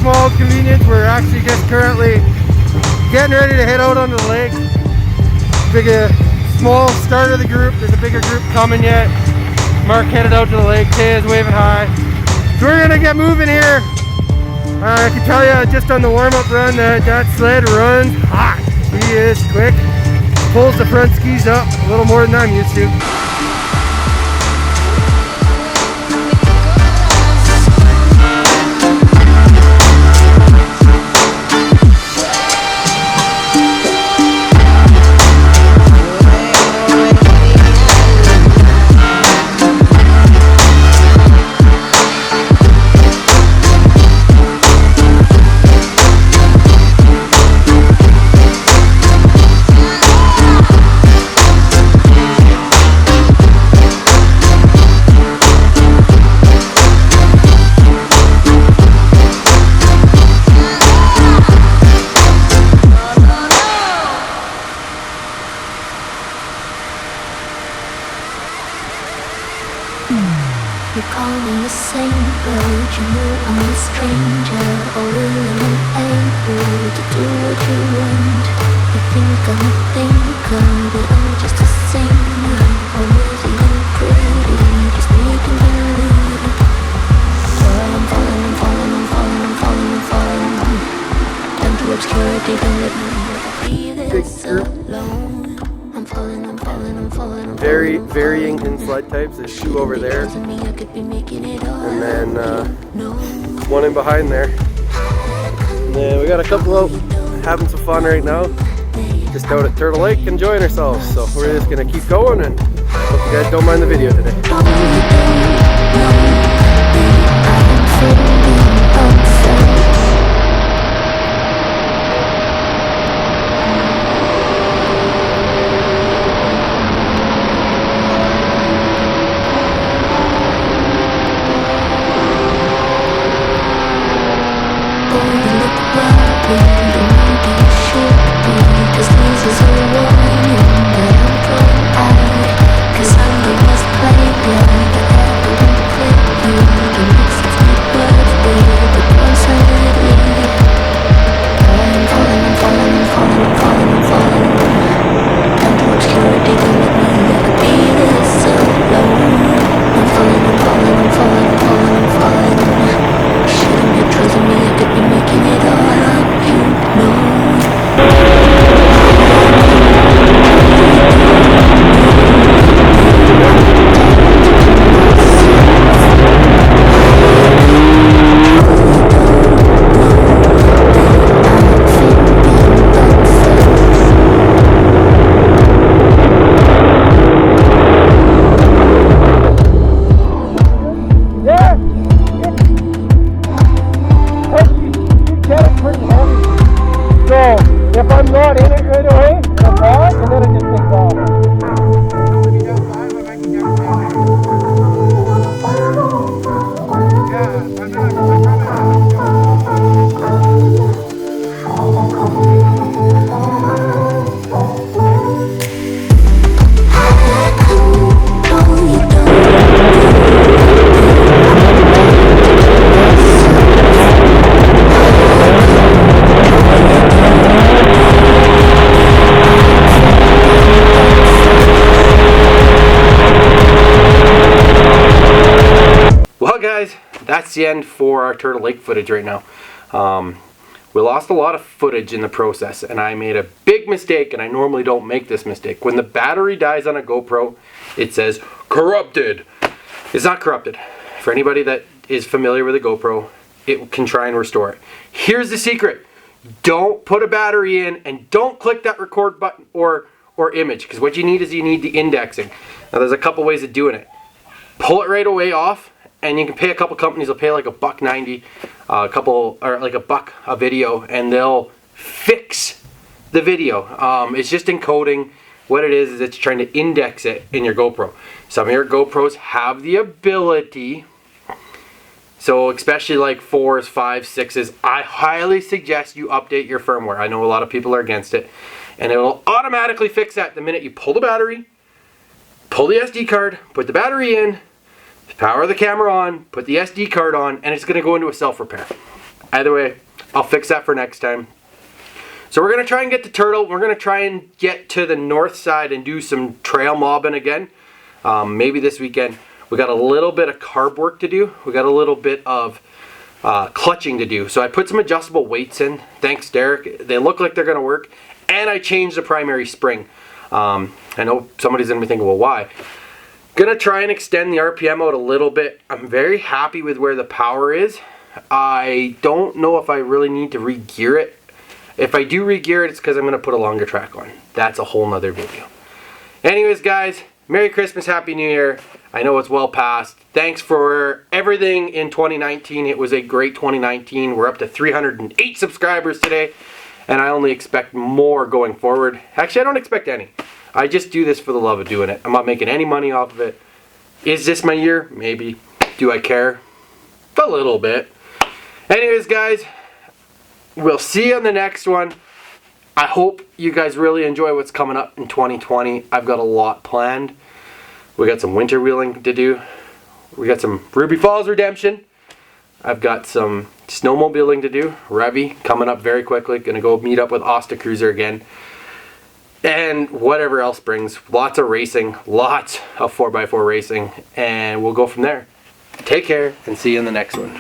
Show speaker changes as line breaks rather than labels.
small convenience. We're actually just currently getting ready to head out onto the lake. Small start of the group. There's a bigger group coming yet. Mark headed out to the lake. Tay is waving hi. So we're gonna get moving here. I can tell you just on the warm-up run that sled runs hot. He is quick. Pulls the front skis up a little more than I'm used to.
You're calling the same road, you know I'm a stranger, all willing and able to do what you want. You think I'm a thinker, but I'm just a singer, all witty and pretty, just making believe. I'm falling. Down to obscurity, don't let me be this alone. I'm falling.
Very varying in sled types. There's two over there, and then one in behind there. And then we got a couple out having some fun right now, just out at Turtle Lake enjoying ourselves. So we're just gonna keep going, and hope you guys don't mind the video today. Guys, that's the end for our Turtle Lake footage right now. We lost a lot of footage in the process, and I made a big mistake, and I normally don't make this mistake. When the battery dies on a GoPro, it says corrupted. It's not corrupted. For anybody that is familiar with a GoPro, it can try and restore it. Here's the secret. Don't put a battery in, and don't click that record button or image, because what you need is the indexing. Now there's a couple ways of doing it. Pull it right away off, and you can pay a couple companies. They'll pay like $1.90 a couple, or like $1 a video, and they'll fix the video. It's just encoding. What it is it's trying to index it in your GoPro. Some of your GoPros have the ability, so especially like 4s, 5s, 6s, I highly suggest you update your firmware. I know a lot of people are against it, and it will automatically fix that the minute you pull the battery, pull the SD card, put the battery in, power the camera on, put the SD card on, and it's going to go into a self-repair. Either way, I'll fix that for next time. So we're going to try and get to Turtle. We're going to try and get to the north side and do some trail mobbing again. Maybe this weekend. We got a little bit of carb work to do. We got a little bit of clutching to do. So I put some adjustable weights in. Thanks, Derek. They look like they're going to work. And I changed the primary spring. I know somebody's going to be thinking, well, why? Gonna try and extend the RPM out a little bit. I'm very happy with where the power is. I don't know if I really need to re-gear it. If I do re-gear it, it's because I'm going to put a longer track on. That's a whole nother video. Anyways, guys, Merry Christmas, Happy New Year. I know it's well past. Thanks for everything in 2019. It was a great 2019. We're up to 308 subscribers today, and I only expect more going forward. Actually, I don't expect any. I just do this for the love of doing it. I'm not making any money off of it. Is this my year? Maybe. Do I care? A little bit. Anyways, guys, we'll see you on the next one. I hope you guys really enjoy what's coming up in 2020. I've got a lot planned. We got some winter wheeling to do. We got some Ruby Falls Redemption. I've got some snowmobiling to do. Revy coming up very quickly. Gonna go meet up with Asta Cruiser again. And whatever else brings. Lots of racing. Lots of 4x4 racing. And we'll go from there. Take care and see you in the next one.